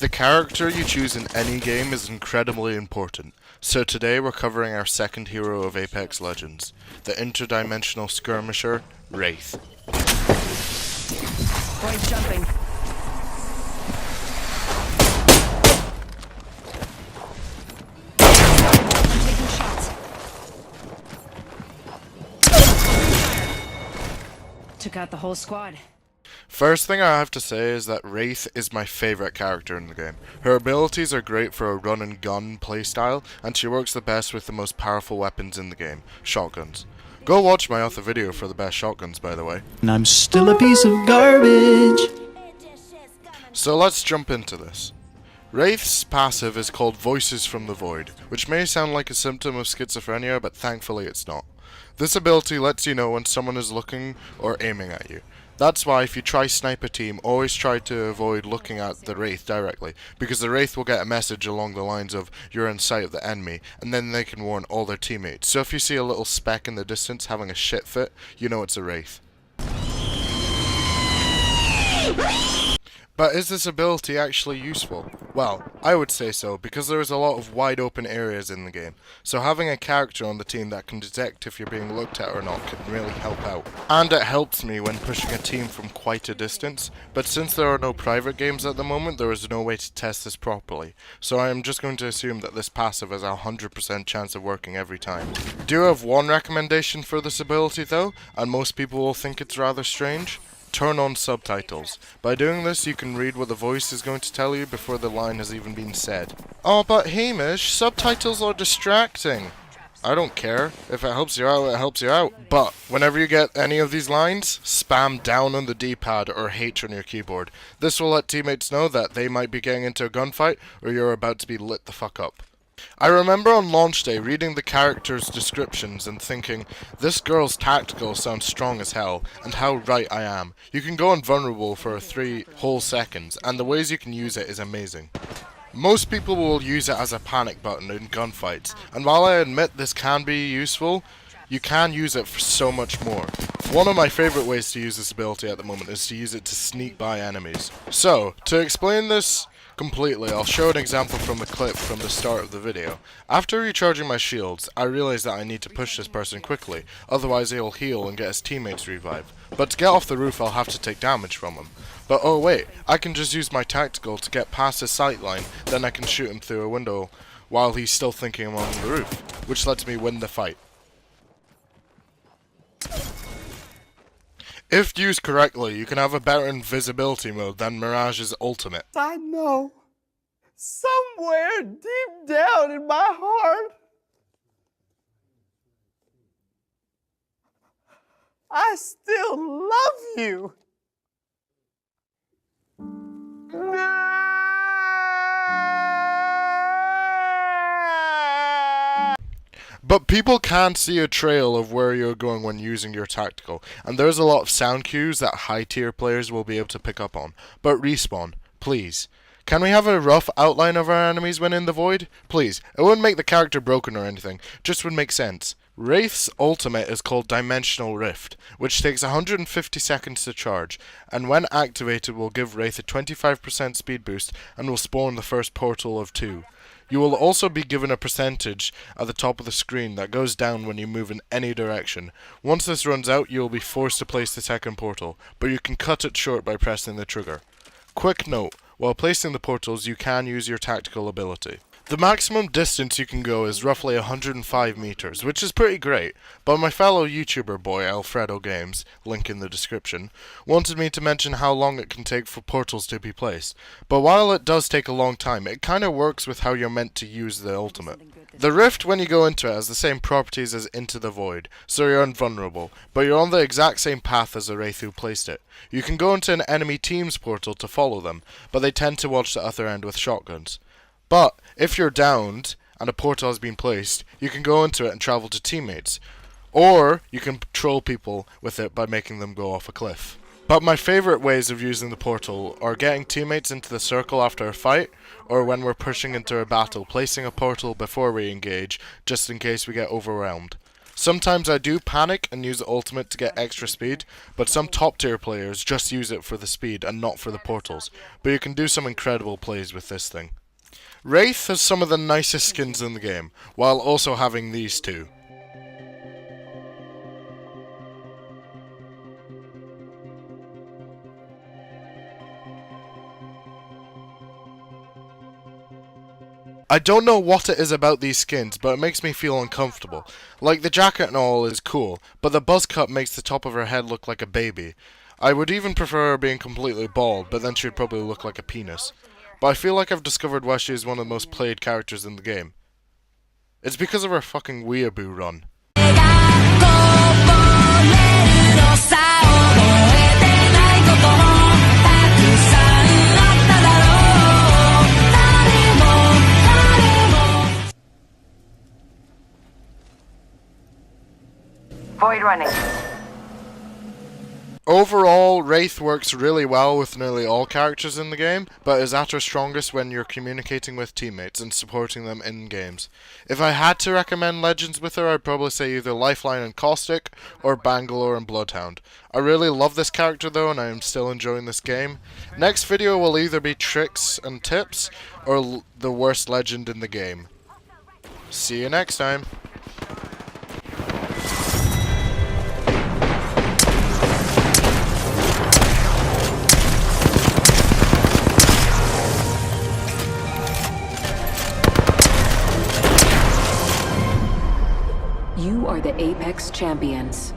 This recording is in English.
The character you choose in any game is incredibly important, so today we're covering our second hero of Apex Legends, the interdimensional skirmisher, Wraith. Boys jumping. I'm taking shots. Took out the whole squad. First thing I have to say is that Wraith is my favourite character in the game. Her abilities are great for a run and gun playstyle, and she works the best with the most powerful weapons in the game, shotguns. Go watch my other video for the best shotguns, by the way. And I'm still a piece of garbage. So let's jump into this. Wraith's passive is called Voices from the Void, which may sound like a symptom of schizophrenia, but thankfully it's not. This ability lets you know when someone is looking or aiming at you. That's why if you try snipe a team, always try to avoid looking at the Wraith directly, because the Wraith will get a message along the lines of you're in sight of the enemy, and then they can warn all their teammates. So if you see a little speck in the distance having a shit fit, you know it's a Wraith. But is this ability actually useful? Well, I would say so, because there is a lot of wide open areas in the game, so having a character on the team that can detect if you're being looked at or not can really help out. And it helps me when pushing a team from quite a distance, but since there are no private games at the moment, there is no way to test this properly, so I am just going to assume that this passive has a 100% chance of working every time. I do have one recommendation for this ability though, and most people will think it's rather strange. Turn on subtitles. By doing this, you can read what the voice is going to tell you before the line has even been said. Oh, but Hamish, subtitles are distracting. I don't care. If it helps you out, it helps you out. But whenever you get any of these lines, spam down on the D-pad or H on your keyboard. This will let teammates know that they might be getting into a gunfight or you're about to be lit the fuck up. I remember on launch day reading the characters' descriptions and thinking, this girl's tactical sounds strong as hell, and how right I am. You can go invulnerable for 3 whole seconds, and the ways you can use it is amazing. Most people will use it as a panic button in gunfights, and while I admit this can be useful, you can use it for so much more. One of my favourite ways to use this ability at the moment is to use it to sneak by enemies. So, to explain this completely, I'll show an example from the clip from the start of the video. After recharging my shields, I realised that I need to push this person quickly, otherwise he'll heal and get his teammates revived. But to get off the roof I'll have to take damage from him. But oh wait, I can just use my tactical to get past his sight line, then I can shoot him through a window while he's still thinking I'm on the roof, which lets me win the fight. If used correctly, you can have a better invisibility mode than Mirage's ultimate. I know, somewhere deep down in my heart, I still love you. But people can see a trail of where you're going when using your tactical, and there's a lot of sound cues that high tier players will be able to pick up on. But Respawn, please. Can we have a rough outline of our enemies when in the void? Please. It wouldn't make the character broken or anything, just would make sense. Wraith's ultimate is called Dimensional Rift, which takes 150 seconds to charge, and when activated will give Wraith a 25% speed boost and will spawn the first portal of 2. You will also be given a percentage at the top of the screen that goes down when you move in any direction. Once this runs out, you will be forced to place the second portal, but you can cut it short by pressing the trigger. Quick note, while placing the portals you can use your tactical ability. The maximum distance you can go is roughly 105 meters, which is pretty great, but my fellow YouTuber boy Alfredo Games, link in the description, wanted me to mention how long it can take for portals to be placed. But while it does take a long time, it kinda works with how you're meant to use the ultimate. The rift when you go into it has the same properties as Into the Void, so you're invulnerable, but you're on the exact same path as the Wraith who placed it. You can go into an enemy team's portal to follow them, but they tend to watch the other end with shotguns. But if you're downed and a portal has been placed, you can go into it and travel to teammates. Or you can troll people with it by making them go off a cliff. But my favourite ways of using the portal are getting teammates into the circle after a fight, or when we're pushing into a battle, placing a portal before we engage, just in case we get overwhelmed. Sometimes I do panic and use the ultimate to get extra speed, but some top tier players just use it for the speed and not for the portals. But you can do some incredible plays with this thing. Wraith has some of the nicest skins in the game, while also having these two. I don't know what it is about these skins, but it makes me feel uncomfortable. Like, the jacket and all is cool, but the buzz cut makes the top of her head look like a baby. I would even prefer her being completely bald, but then she'd probably look like a penis. But I feel like I've discovered why she is one of the most played characters in the game. It's because of her fucking weeaboo run. Void running. Overall, Wraith works really well with nearly all characters in the game, but is at her strongest when you're communicating with teammates and supporting them in games. If I had to recommend Legends with her, I'd probably say either Lifeline and Caustic, or Bangalore and Bloodhound. I really love this character though, and I am still enjoying this game. Next video will either be tricks and tips, or the worst legend in the game. See you next time. You are the Apex Champions.